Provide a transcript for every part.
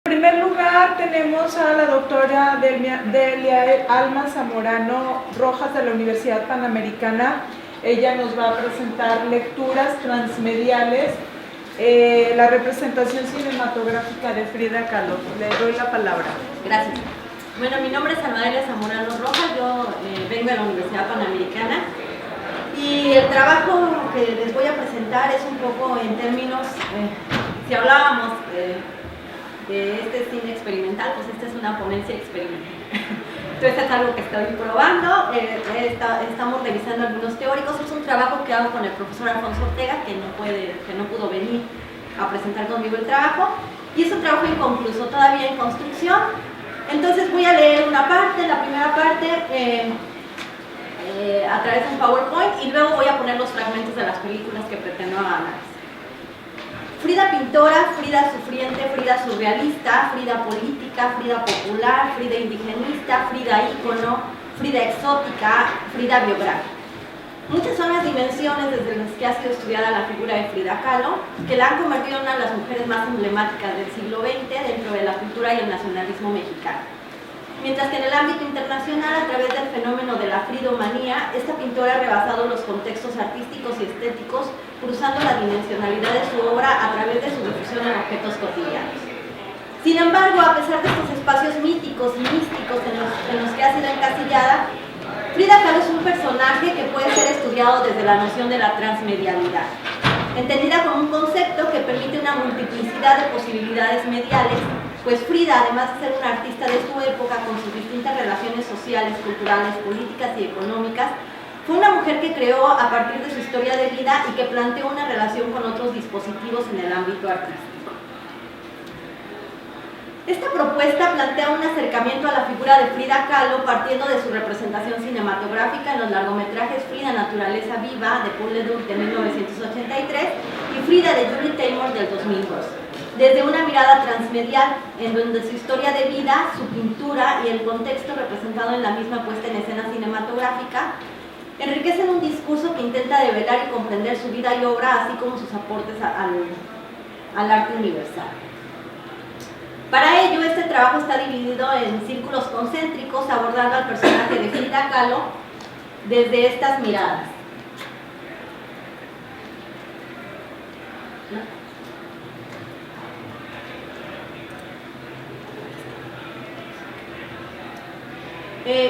En primer lugar tenemos a la doctora Delia Alma Zamorano Rojas de la Universidad Panamericana. Ella nos va a presentar lecturas transmediales, la representación cinematográfica de Frida Kahlo. Le doy la palabra. Gracias. Bueno, mi nombre es Delia Zamorano Rojas, yo vengo de la Universidad Panamericana y el trabajo que les voy a presentar es un poco en términos, si hablábamos de este cine experimental, pues esta es una ponencia experimental. Entonces es algo que estoy probando, estamos revisando algunos teóricos, es un trabajo que hago con el profesor Alfonso Ortega, que no pudo venir a presentar conmigo el trabajo, y es un trabajo inconcluso, todavía en construcción. Entonces voy a leer una parte, la primera parte, a través de un PowerPoint, y luego voy a poner los fragmentos de las películas que pretendo analizar. Frida pintora, Frida sufriente, Frida surrealista, Frida política, Frida popular, Frida indigenista, Frida ícono, Frida exótica, Frida biográfica. Muchas son las dimensiones desde las que ha sido estudiada la figura de Frida Kahlo, que la han convertido en una de las mujeres más emblemáticas del siglo XX dentro de la cultura y el nacionalismo mexicano. Mientras que en el ámbito internacional, a través del fenómeno de la fridomanía, esta pintora ha rebasado los contextos artísticos y estéticos, cruzando la dimensionalidad de su obra a través de su difusión en objetos cotidianos. Sin embargo, a pesar de estos espacios míticos y místicos en los que ha sido encasillada, Frida Kahlo es un personaje que puede ser estudiado desde la noción de la transmedialidad, entendida como un concepto que permite una multiplicidad de posibilidades mediales, pues Frida, además de ser una artista de su época con sus distintas relaciones sociales, culturales, políticas y económicas, fue una mujer que creó a partir de su historia de vida y que planteó una relación con otros dispositivos en el ámbito artístico. Esta propuesta plantea un acercamiento a la figura de Frida Kahlo partiendo de su representación cinematográfica en los largometrajes Frida, Naturaleza Viva de Paul Leduc de 1983 y Frida de Julie Taymor del 2002, desde una mirada transmedial en donde su historia de vida, su pintura y el contexto representado en la misma puesta en escena cinematográfica enriquecen un discurso que intenta develar y comprender su vida y obra, así como sus aportes al arte universal. Para ello, este trabajo está dividido en círculos concéntricos, abordando al personaje de Frida Kahlo desde estas miradas.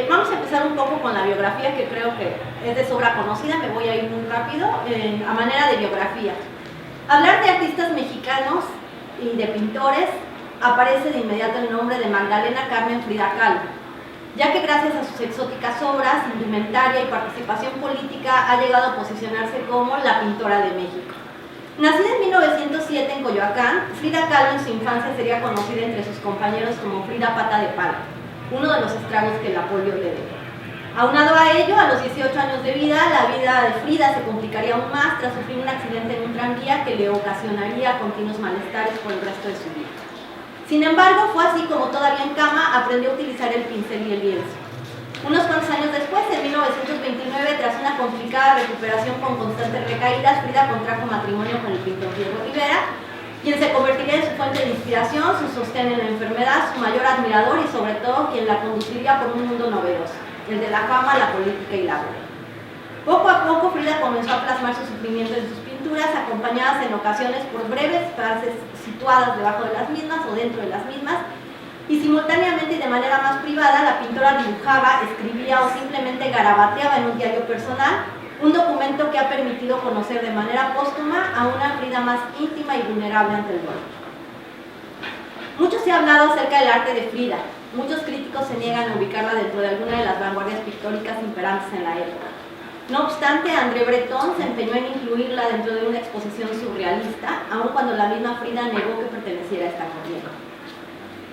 Vamos a empezar un poco con la biografía, que creo que es de sobra conocida, me voy a ir muy rápido, a manera de biografía. Hablar de artistas mexicanos y de pintores, aparece de inmediato el nombre de Magdalena Carmen Frida Kahlo, ya que gracias a sus exóticas obras, indumentaria y participación política ha llegado a posicionarse como la pintora de México. Nacida en 1907 en Coyoacán, Frida Kahlo en su infancia sería conocida entre sus compañeros como Frida Pata de Palo, uno de los estragos que la polio le dejó. Aunado a ello, a los 18 años de vida, la vida de Frida se complicaría aún más tras sufrir un accidente en un tranvía que le ocasionaría continuos malestares por el resto de su vida. Sin embargo, fue así como todavía en cama aprendió a utilizar el pincel y el lienzo. Unos cuantos años después, en 1929, tras una complicada recuperación con constantes recaídas, Frida contrajo matrimonio con el pintor Diego Rivera, quien se convertiría en su fuente de inspiración, su sostén en la enfermedad, su mayor admirador y sobre todo quien la conduciría por un mundo novedoso, el de la fama, la política y la boda. Poco a poco Frida comenzó a plasmar su sufrimiento en sus pinturas, acompañadas en ocasiones por breves frases situadas debajo de las mismas o dentro de las mismas, y simultáneamente y de manera más privada la pintora dibujaba, escribía o simplemente garabateaba en un diario personal, un documento que ha permitido conocer de manera póstuma a una Frida más íntima y vulnerable ante el dolor. Mucho se ha hablado acerca del arte de Frida. Muchos críticos se niegan a ubicarla dentro de alguna de las vanguardias pictóricas imperantes en la época. No obstante, André Breton se empeñó en incluirla dentro de una exposición surrealista, aun cuando la misma Frida negó que perteneciera a esta corriente.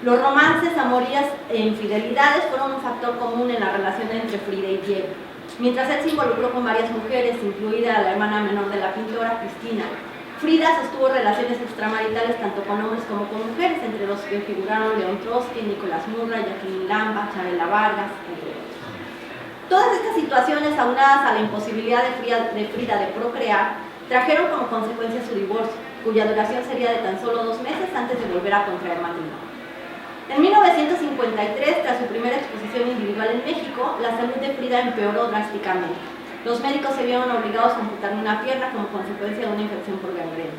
Los romances, amorías e infidelidades fueron un factor común en la relación entre Frida y Diego, mientras él se involucró con varias mujeres, incluida la hermana menor de la pintora, Cristina. Frida sostuvo relaciones extramaritales tanto con hombres como con mujeres, entre los que figuraron León Trotsky, Nicolás Murray, Jacqueline Lamba, Chabela Vargas, entre otros. Todas estas situaciones, aunadas a la imposibilidad de Frida de procrear, trajeron como consecuencia su divorcio, cuya duración sería de tan solo 2 meses antes de volver a contraer matrimonio. En 1953, tras su primera exposición individual en México, la salud de Frida empeoró drásticamente. Los médicos se vieron obligados a amputarle una pierna como consecuencia de una infección por gangrena.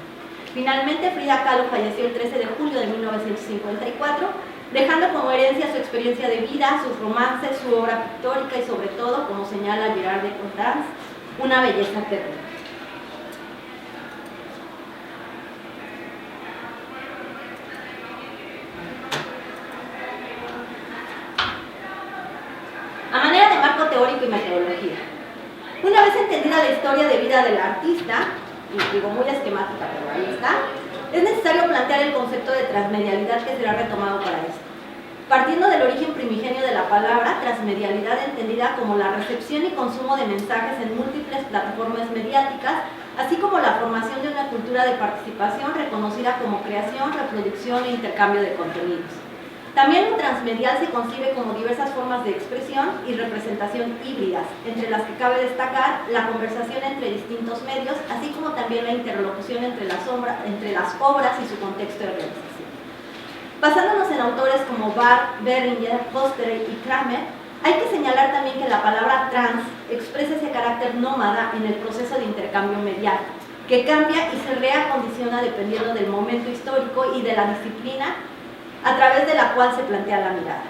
Finalmente, Frida Kahlo falleció el 13 de julio de 1954, dejando como herencia su experiencia de vida, sus romances, su obra pictórica y sobre todo, como señala Gerard de Constance, una belleza terrible. A manera de marco teórico y metodología. Una vez entendida la historia de vida del artista, y digo muy esquemática, pero ahí está, es necesario plantear el concepto de transmedialidad que será retomado para esto. Partiendo del origen primigenio de la palabra, transmedialidad entendida como la recepción y consumo de mensajes en múltiples plataformas mediáticas, así como la formación de una cultura de participación reconocida como creación, reproducción e intercambio de contenidos. También lo transmedial se concibe como diversas formas de expresión y representación híbridas, entre las que cabe destacar la conversación entre distintos medios, así como también la interlocución entre las obras y su contexto de realización. Basándonos en autores como Barr, Berringer, Foster y Kramer, hay que señalar también que la palabra trans expresa ese carácter nómada en el proceso de intercambio medial, que cambia y se reacondiciona dependiendo del momento histórico y de la disciplina a través de la cual se plantea la mirada.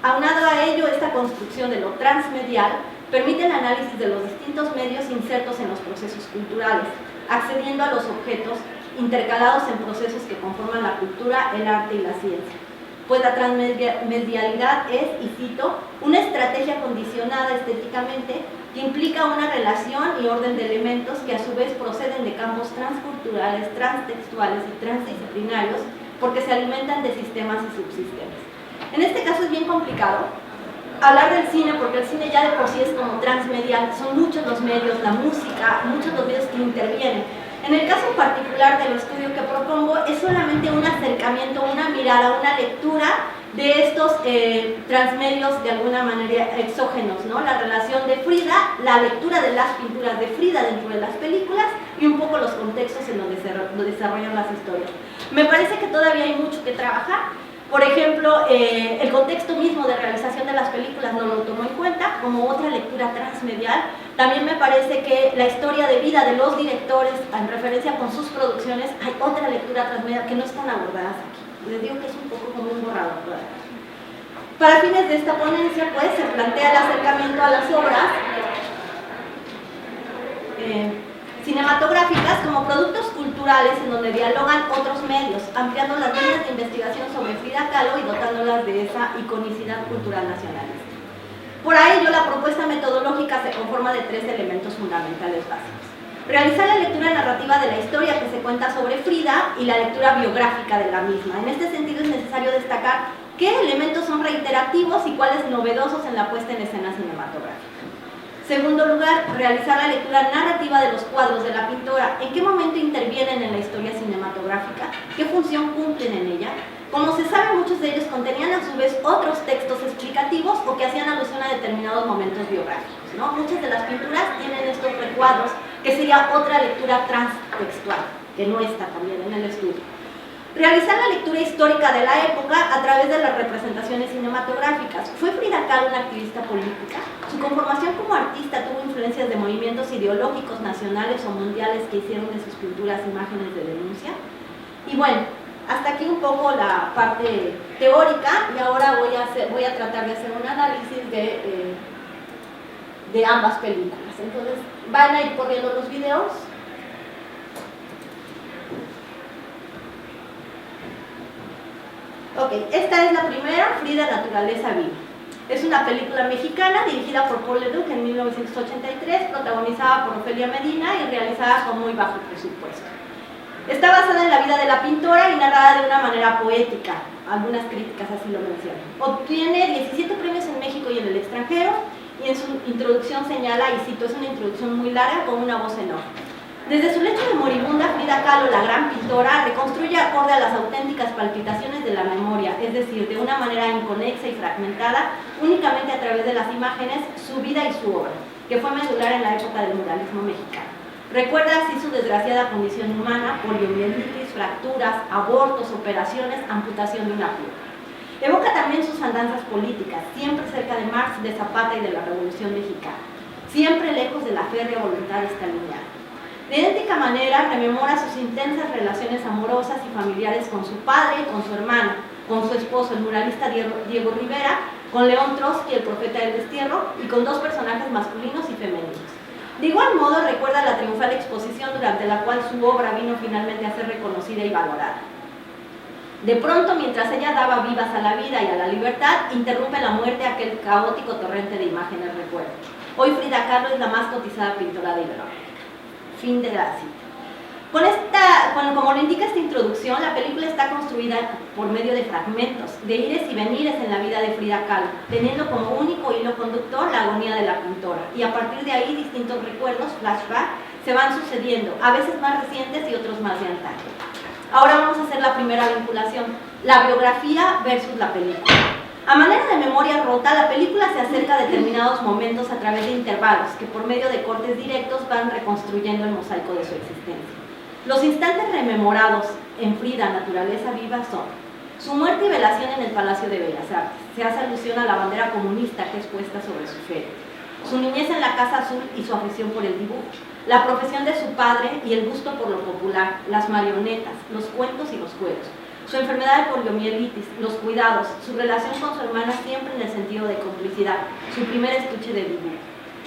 Aunado a ello, esta construcción de lo transmedial permite el análisis de los distintos medios insertos en los procesos culturales, accediendo a los objetos intercalados en procesos que conforman la cultura, el arte y la ciencia. Pues la transmedialidad es, y cito, una estrategia condicionada estéticamente que implica una relación y orden de elementos que a su vez proceden de campos transculturales, transtextuales y transdisciplinarios, porque se alimentan de sistemas y subsistemas. En este caso es bien complicado hablar del cine, porque el cine ya de por sí es como transmedial, son muchos los medios, la música, muchos los medios que intervienen. En el caso particular del estudio que propongo, es solamente un acercamiento, una mirada, una lectura de estos transmedios de alguna manera exógenos, ¿no? La relación de Frida, la lectura de las pinturas de Frida dentro de las películas y un poco los contextos en donde se desarrollan las historias. Me parece que todavía hay mucho que trabajar. Por ejemplo, el contexto mismo de realización de las películas no lo tomó en cuenta como otra lectura transmedial. También me parece que la historia de vida de los directores, en referencia con sus producciones, hay otra lectura transmedial que no están abordadas aquí. Les digo que es un poco como un borrador todavía. Para fines de esta ponencia, pues, se plantea el acercamiento a las obras cinematográficas como productos culturales en donde dialogan otros medios, ampliando las líneas de investigación sobre Frida Kahlo y dotándolas de esa iconicidad cultural nacionalista. Por ello, la propuesta metodológica se conforma de tres elementos fundamentales básicos. Realizar la lectura narrativa de la historia que se cuenta sobre Frida y la lectura biográfica de la misma. En este sentido es necesario destacar qué elementos son reiterativos y cuáles novedosos en la puesta en escena cinematográfica. Segundo lugar, realizar la lectura narrativa de los cuadros de la pintora. ¿En qué momento intervienen en la historia cinematográfica? ¿Qué función cumplen en ella? Como se sabe, muchos de ellos contenían a su vez otros textos explicativos o que hacían alusión a determinados momentos biográficos, ¿no? Muchas de las pinturas tienen estos recuadros, que sería otra lectura transtextual, que no está también en el estudio. Realizar la lectura histórica de la época a través de las representaciones cinematográficas. ¿Fue Frida Kahlo una activista política? Su conformación como artista tuvo influencias de movimientos ideológicos nacionales o mundiales que hicieron de sus pinturas imágenes de denuncia. Y bueno, hasta aquí un poco la parte teórica y ahora voy a tratar de hacer un análisis de ambas películas. Entonces, van a ir corriendo los videos. Ok, esta es la primera, Frida, Naturaleza Viva. Es una película mexicana dirigida por Paul Leduc en 1983, protagonizada por Ofelia Medina y realizada con muy bajo presupuesto. Está basada en la vida de la pintora y narrada de una manera poética, algunas críticas así lo mencionan. Obtiene 17 premios en México y en el extranjero, y en su introducción señala, y cito, es una introducción muy larga con una voz en off. Desde su lecho de moribunda, Frida Kahlo, la gran pintora, reconstruye acorde a las auténticas palpitaciones de la memoria, es decir, de una manera inconexa y fragmentada, únicamente a través de las imágenes, su vida y su obra, que fue medular en la época del muralismo mexicano. Recuerda así su desgraciada condición humana, poliomielitis, fracturas, abortos, operaciones, amputación de una pierna. Evoca también sus andanzas políticas, siempre cerca de Marx, de Zapata y de la Revolución Mexicana, siempre lejos de la férrea voluntad estaliniana. De idéntica manera, rememora sus intensas relaciones amorosas y familiares con su padre y con su hermana, con su esposo, el muralista Diego Rivera, con León Trotsky, el profeta del destierro, y con dos personajes masculinos y femeninos. De igual modo, recuerda la triunfal exposición durante la cual su obra vino finalmente a ser reconocida y valorada. De pronto, mientras ella daba vivas a la vida y a la libertad, interrumpe la muerte aquel caótico torrente de imágenes recuerdo. Hoy Frida Kahlo es la más cotizada pintora de Iberoamérica. Fin de la cita. Como lo indica esta introducción, la película está construida por medio de fragmentos, de ires y venires en la vida de Frida Kahlo, teniendo como único hilo conductor la agonía de la pintora, y a partir de ahí distintos recuerdos, flashbacks, se van sucediendo, a veces más recientes y otros más de antaño. Ahora vamos a hacer la primera vinculación, la biografía versus la película. A manera de memoria rota, la película se acerca a determinados momentos a través de intervalos que por medio de cortes directos van reconstruyendo el mosaico de su existencia. Los instantes rememorados en Frida, Naturaleza Viva, son su muerte y velación en el Palacio de Bellas Artes. Se hace alusión a la bandera comunista que es puesta sobre su féretro. Su niñez en la Casa Azul y su afición por el dibujo. La profesión de su padre y el gusto por lo popular, las marionetas, los cuentos y los juegos. Su enfermedad de poliomielitis, los cuidados, su relación con su hermana siempre en el sentido de complicidad, su primer estuche de dibujo.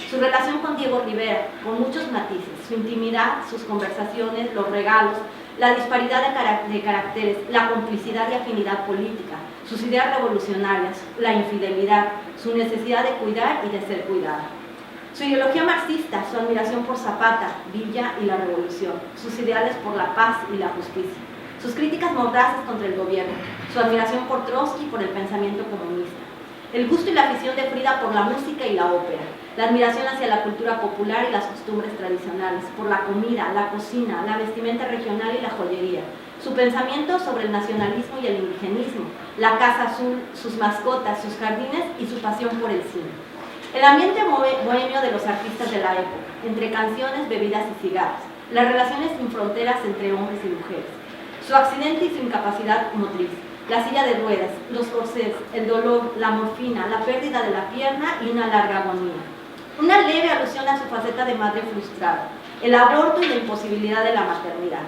Su relación con Diego Rivera, con muchos matices, su intimidad, sus conversaciones, los regalos, la disparidad de caracteres, la complicidad y afinidad política, sus ideas revolucionarias, la infidelidad, su necesidad de cuidar y de ser cuidada. Su ideología marxista, su admiración por Zapata, Villa y la revolución, sus ideales por la paz y la justicia, sus críticas mordaces contra el gobierno, su admiración por Trotsky y por el pensamiento comunista, el gusto y la afición de Frida por la música y la ópera, la admiración hacia la cultura popular y las costumbres tradicionales, por la comida, la cocina, la vestimenta regional y la joyería, su pensamiento sobre el nacionalismo y el indigenismo, la Casa Azul, sus mascotas, sus jardines y su pasión por el cine. El ambiente bohemio de los artistas de la época, entre canciones, bebidas y cigarros, las relaciones sin fronteras entre hombres y mujeres, su accidente y su incapacidad motriz, la silla de ruedas, los corsés, el dolor, la morfina, la pérdida de la pierna y una larga agonía. Una leve alusión a su faceta de madre frustrada, el aborto y la imposibilidad de la maternidad.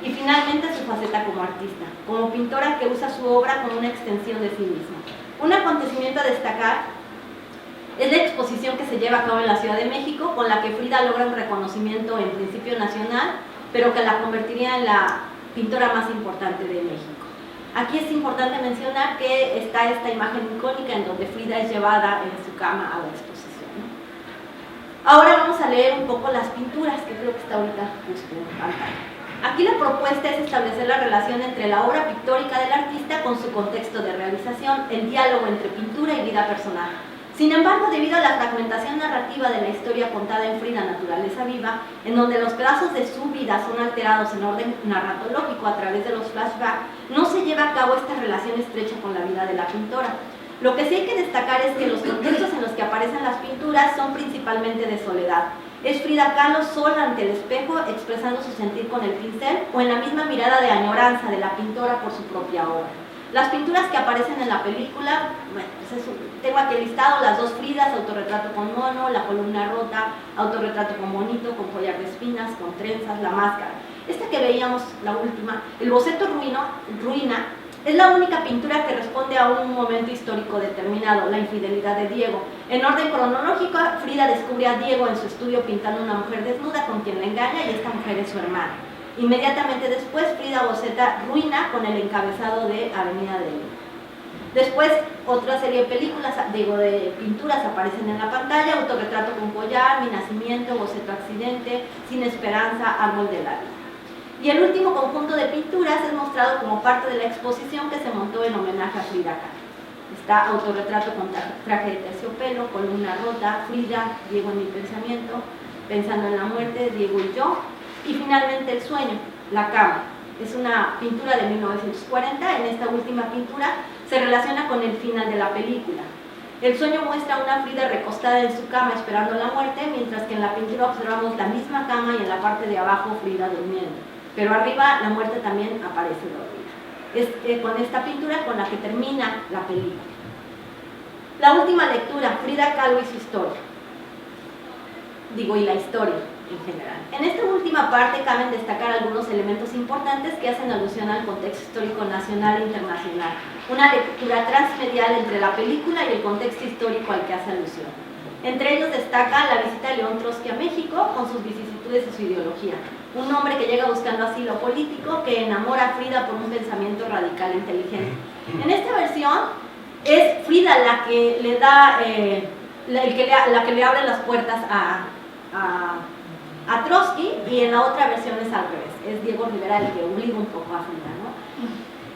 Y finalmente su faceta como artista, como pintora que usa su obra como una extensión de sí misma. Un acontecimiento a destacar es la exposición que se lleva a cabo en la Ciudad de México, con la que Frida logra un reconocimiento en principio nacional, pero que la convertiría en la pintora más importante de México. Aquí es importante mencionar que está esta imagen icónica en donde Frida es llevada en su cama a la exposición, ¿no? Ahora vamos a leer un poco las pinturas, que creo que está ahorita justo en pantalla. Aquí la propuesta es establecer la relación entre la obra pictórica del artista con su contexto de realización, el diálogo entre pintura y vida personal. Sin embargo, debido a la fragmentación narrativa de la historia contada en Frida, Naturaleza Viva, en donde los pedazos de su vida son alterados en orden narratológico a través de los flashbacks, no se lleva a cabo esta relación estrecha con la vida de la pintora. Lo que sí hay que destacar es que los contextos en los que aparecen las pinturas son principalmente de soledad. Es Frida Kahlo sola ante el espejo expresando su sentir con el pincel o en la misma mirada de añoranza de la pintora por su propia obra. Las pinturas que aparecen en la película, bueno, pues tengo aquí listado las dos Fridas, autorretrato con mono, la columna rota, autorretrato con monito, con collar de espinas, con trenzas, la máscara. Esta que veíamos, la última, el boceto ruina, es la única pintura que responde a un momento histórico determinado, la infidelidad de Diego. En orden cronológico, Frida descubre a Diego en su estudio pintando una mujer desnuda con quien la engaña y esta mujer es su hermana. Inmediatamente después, Frida boceta Ruina con el encabezado de Avenida de Lima. Después, otra serie de películas, de pinturas aparecen en la pantalla: Autorretrato con collar, Mi nacimiento, Boceto accidente, Sin esperanza, Árbol de la vida. Y el último conjunto de pinturas es mostrado como parte de la exposición que se montó en homenaje a Frida Kahlo. Está Autorretrato con traje de terciopelo, Columna rota, Frida, Diego en mi pensamiento, Pensando en la muerte, Diego y yo. Y finalmente El sueño, La cama. Es una pintura de 1940. En esta última pintura se relaciona con el final de la película. El sueño muestra a una Frida recostada en su cama esperando la muerte, mientras que en la pintura observamos la misma cama y en la parte de abajo Frida durmiendo. Pero arriba la muerte también aparece dormida. Es con esta pintura con la que termina la película. La última lectura, Frida Kahlo y su historia. Y la historia en general. En esta última parte caben destacar algunos elementos importantes que hacen alusión al contexto histórico nacional e internacional. Una lectura transmedial entre la película y el contexto histórico al que hace alusión. Entre ellos destaca la visita de León Trotsky a México con sus vicisitudes y su ideología. Un hombre que llega buscando asilo político que enamora a Frida por un pensamiento radical e inteligente. En esta versión es Frida la que le da, la que le abre las puertas a Trotsky, y en la otra versión es al revés, es Diego Rivera el que obliga un poco a Frida, ¿no?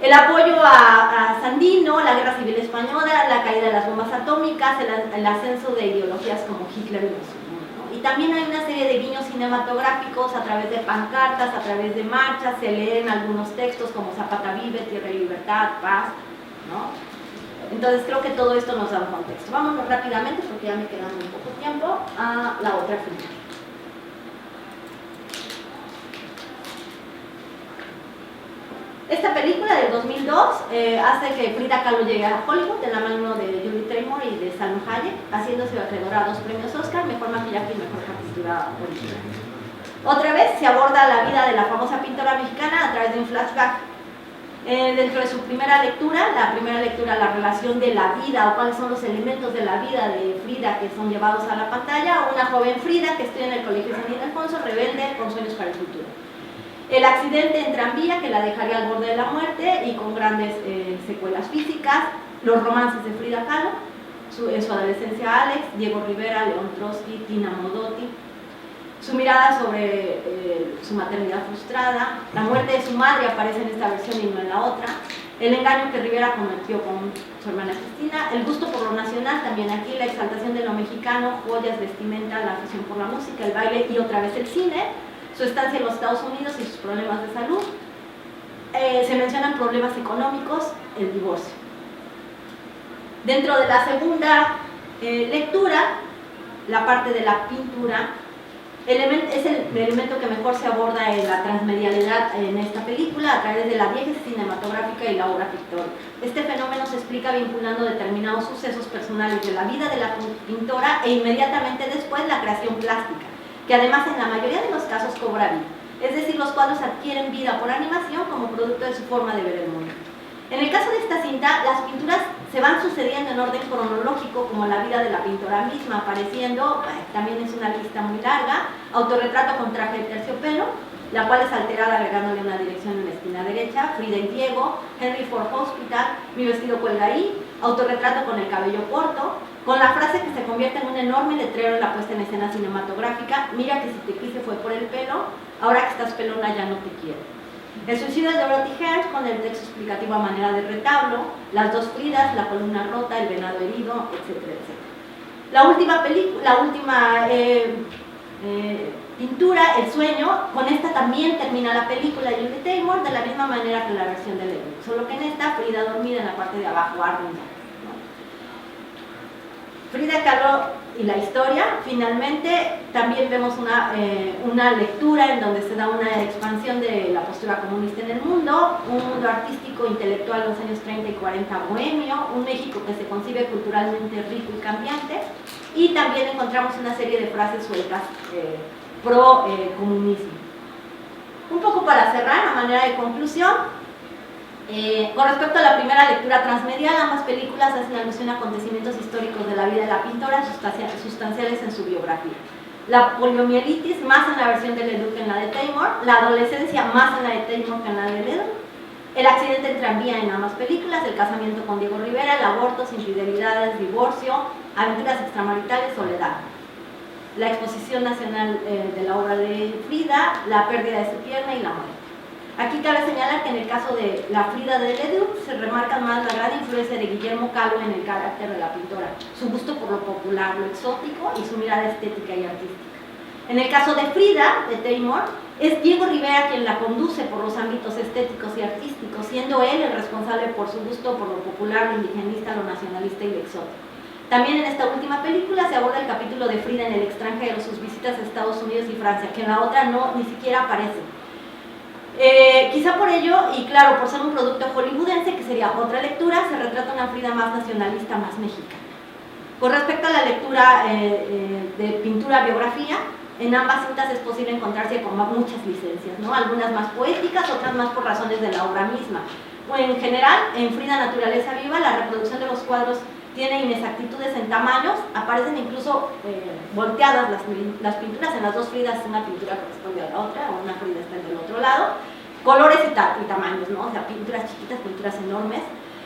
El apoyo a Sandino, la guerra civil española, la caída de las bombas atómicas, el ascenso de ideologías como Hitler y Mussolini, ¿no? Y también hay una serie de guiños cinematográficos a través de pancartas, a través de marchas, se leen algunos textos como Zapata vive, Tierra y Libertad, Paz, ¿no? Entonces creo que todo esto nos da un contexto. Vámonos rápidamente, porque ya me queda muy poco tiempo, a la otra figura. Esta película del 2002 hace que Frida Kahlo llegue a Hollywood de la mano de Julie Taymor y de Salma Hayek, haciéndose acreedora a 2 premios Oscar, mejor maquillaje y mejor partitura original. Otra vez se aborda la vida de la famosa pintora mexicana a través de un flashback. Dentro de su primera lectura, la relación de la vida o cuáles son los elementos de la vida de Frida que son llevados a la pantalla, una joven Frida que estudia en el Colegio San Ildefonso, rebelde, con sueños para el futuro. El accidente en tranvía que la dejaría al borde de la muerte y con grandes secuelas físicas, los romances de Frida Kahlo, en su adolescencia Alex, Diego Rivera, León Trotsky, Tina Modotti, su mirada sobre su maternidad frustrada, la muerte de su madre aparece en esta versión y no en la otra, el engaño que Rivera cometió con su hermana Cristina, el gusto por lo nacional, también aquí la exaltación de lo mexicano, joyas, vestimenta, la afición por la música, el baile y otra vez el cine, su estancia en los Estados Unidos y sus problemas de salud. Se mencionan problemas económicos, el divorcio. Dentro de la segunda lectura, la parte de la pintura, es el elemento que mejor se aborda en la transmedialidad en esta película a través de la vieja cinematográfica y la obra pictórica. Este fenómeno se explica vinculando determinados sucesos personales de la vida de la pintora e inmediatamente después la creación plástica, que además en la mayoría de los casos cobra vida, es decir, los cuadros adquieren vida por animación como producto de su forma de ver el mundo. En el caso de esta cinta, las pinturas se van sucediendo en orden cronológico como la vida de la pintora misma, apareciendo, también es una lista muy larga, autorretrato con traje de terciopelo, la cual es alterada agregándole una dirección en la esquina derecha, Frida y Diego, Henry Ford Hospital, mi vestido cuelga ahí, autorretrato con el cabello corto, con la frase que se convierte en un enorme letrero en la puesta en escena cinematográfica, mira que si te quise fue por el pelo, ahora que estás pelona ya no te quiero. El suicidio de Dorothy Hearst con el texto explicativo a manera de retablo, las 2 Fridas, la columna rota, el venado herido, etcétera, etcétera. La última pintura, El sueño, con esta también termina la película de Julie Taymor de la misma manera que la versión de León, solo que en esta Frida dormida en la parte de abajo, Arden, ¿no? Frida Kahlo y la historia. Finalmente también vemos una lectura en donde se da una expansión de la postura comunista en el mundo, un mundo artístico, intelectual de los años 30 y 40 bohemio, un México que se concibe culturalmente rico y cambiante, y también encontramos una serie de frases sueltas pro comunismo. Un poco para cerrar, a manera de conclusión, con respecto a la primera lectura transmedial, ambas películas hacen alusión a acontecimientos históricos de la vida de la pintora sustanciales en su biografía. La poliomielitis más en la versión de Ledoux que en la de Taymor, la adolescencia más en la de Taymor que en la de Ledoux, el accidente en tranvía en ambas películas, el casamiento con Diego Rivera, el aborto, infidelidades, divorcio, aventuras extramaritales, soledad. La exposición nacional de la obra de Frida, la pérdida de su pierna y la muerte. Aquí cabe señalar que en el caso de la Frida de Ledoux se remarca más la gran influencia de Guillermo Kahlo en el carácter de la pintora, su gusto por lo popular, lo exótico y su mirada estética y artística. En el caso de Frida, de Taymor, es Diego Rivera quien la conduce por los ámbitos estéticos y artísticos, siendo él el responsable por su gusto por lo popular, lo indigenista, lo nacionalista y lo exótico. También en esta última película se aborda el capítulo de Frida en el extranjero, sus visitas a Estados Unidos y Francia, que en la otra ni siquiera aparece. Quizá por ello, y claro, por ser un producto hollywoodense, que sería otra lectura, se retrata una Frida más nacionalista, más mexicana. Con respecto a la lectura de pintura-biografía, en ambas cintas es posible encontrarse con muchas licencias, ¿no? Algunas más poéticas, otras más por razones de la obra misma. En general, en Frida Naturaleza Viva, la reproducción de los cuadros tiene inexactitudes en tamaños, aparecen incluso volteadas las pinturas, en las dos Fridas una pintura corresponde a la otra, o una Frida está del otro lado, colores y tamaños, ¿no? O sea, pinturas chiquitas, pinturas enormes.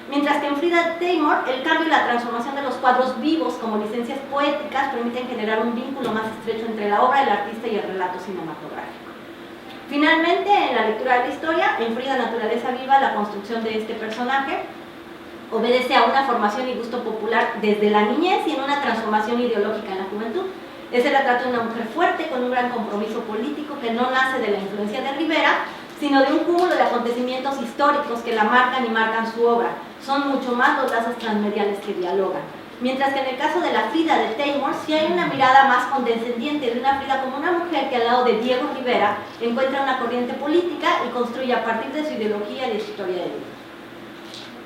Mientras que en Frida Taymor, el cambio y la transformación de los cuadros vivos como licencias poéticas permiten generar un vínculo más estrecho entre la obra del artista y el relato cinematográfico. Finalmente, en la lectura de la historia, en Frida Naturaleza Viva, la construcción de este personaje obedece a una formación y gusto popular desde la niñez y en una transformación ideológica en la juventud. Es el retrato de una mujer fuerte con un gran compromiso político que no nace de la influencia de Rivera, sino de un cúmulo de acontecimientos históricos que la marcan y marcan su obra. Son mucho más los lazos transmediales que dialogan. Mientras que en el caso de la Frida de Taymor, sí hay una mirada más condescendiente de una Frida como una mujer que al lado de Diego Rivera encuentra una corriente política y construye a partir de su ideología y de su historia de vida.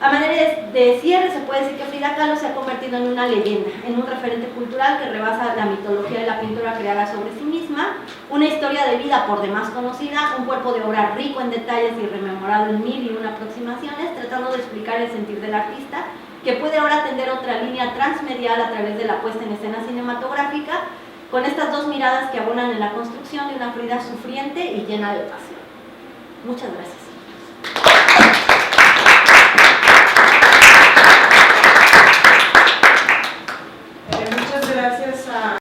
A manera de cierre, se puede decir que Frida Kahlo se ha convertido en una leyenda, en un referente cultural que rebasa la mitología de la pintura creada sobre sí misma, una historia de vida por demás conocida, un cuerpo de obra rico en detalles y rememorado en 1001 aproximaciones, tratando de explicar el sentir del artista, que puede ahora tender otra línea transmedial a través de la puesta en escena cinematográfica, con estas dos miradas que abonan en la construcción de una Frida sufriente y llena de pasión. Muchas gracias.